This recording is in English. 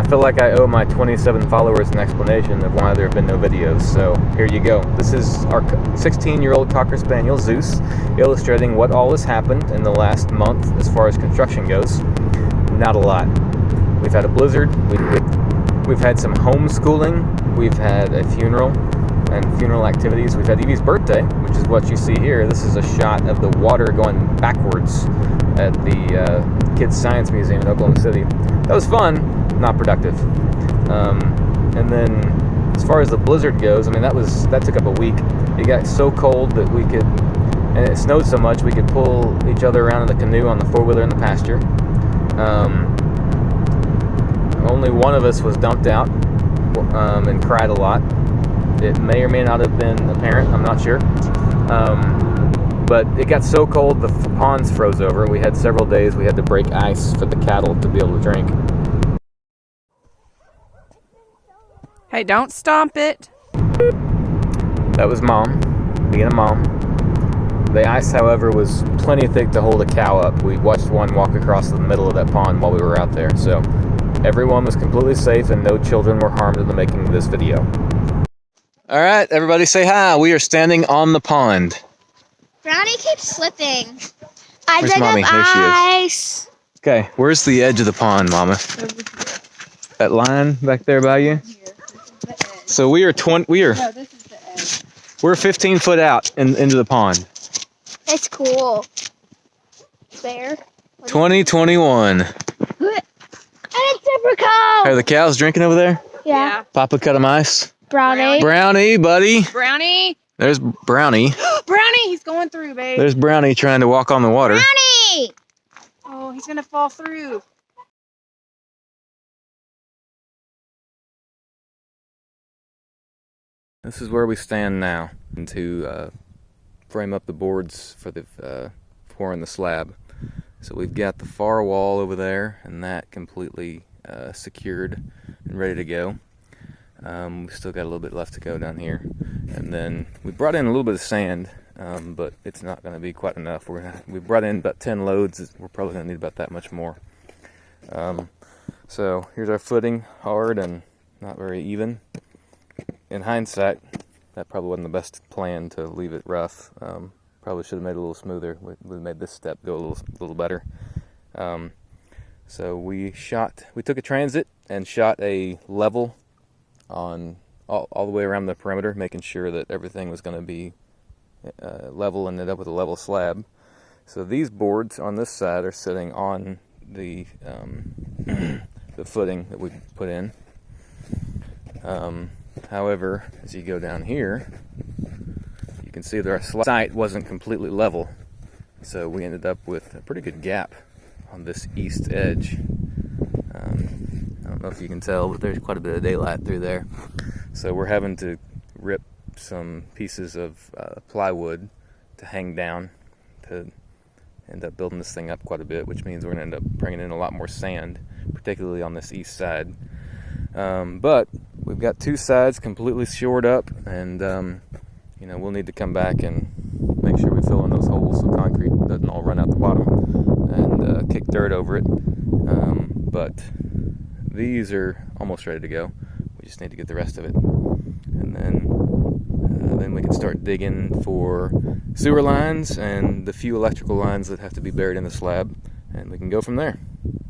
feel like I owe my 27 followers an explanation of why there have been no videos, so here you go. This is our 16-year-old Cocker Spaniel, Zeus, illustrating what all has happened in the last month as far as construction goes. Not a lot. We've had a blizzard, we've had some homeschooling, we've had a funeral and funeral activities. We've had Evie's birthday, which is what you see here. This is a shot of the water going backwards at the Kids Science Museum in Oklahoma City. That was fun, not productive. And then as far as the blizzard goes, I mean, that took up a week. It got so cold that we could, and it snowed so much, we could pull each other around in the canoe on the four-wheeler in the pasture. Only one of us was dumped out and cried a lot. It may or may not have been apparent, I'm not sure. But it got so cold the ponds froze over. We had several days we had to break ice for the cattle to be able to drink. Hey, don't stomp it. That was Mom, being a mom. The ice, however, was plenty thick to hold a cow up. We watched one walk across the middle of that pond while we were out there. So everyone was completely safe and no children were harmed in the making of this video. All right, everybody say hi. We are standing on the pond. Brownie keeps slipping. Where's Mommy? Here she is. Okay, where's the edge of the pond, Mama? That line back there by you? So we are No, this is the edge. we're 15 foot out into the pond. It's cool. There. 2021. And it's super cold. Are the cows drinking over there? Yeah. Papa cut 'em ice. Brownie. Brownie, buddy. Brownie. There's Brownie. Brownie, he's going through, babe. There's Brownie trying to walk on the water. Brownie. Oh, he's going to fall through. This is where we stand now to frame up the boards for the pouring the slab. So we've got the far wall over there and that completely secured and ready to go. We've still got a little bit left to go down here. And then we brought in a little bit of sand, but it's not going to be quite enough. We brought in about 10 loads. We're probably going to need about that much more. So here's our footing, hard and not very even. In hindsight, that probably wasn't the best plan to leave it rough. Probably should have made it a little smoother. We made this step go a little better. So we took a transit and shot a level on all the way around the perimeter, making sure that everything was going to be level and ended up with a level slab. So these boards on this side are sitting on the the footing that we put in. However, as you go down here, you can see that our site wasn't completely level. So we ended up with a pretty good gap on this east edge. I don't know if you can tell, but there's quite a bit of daylight through there. So we're having to rip some pieces of plywood to hang down to end up building this thing up quite a bit, which means we're going to end up bringing in a lot more sand, particularly on this east side. But we've got two sides completely shored up, and we'll need to come back and make sure we fill in those holes so concrete doesn't all run out the bottom, and kick dirt over it. But these are almost ready to go. We just need to get the rest of it, and then we can start digging for sewer lines and the few electrical lines that have to be buried in the slab, and we can go from there.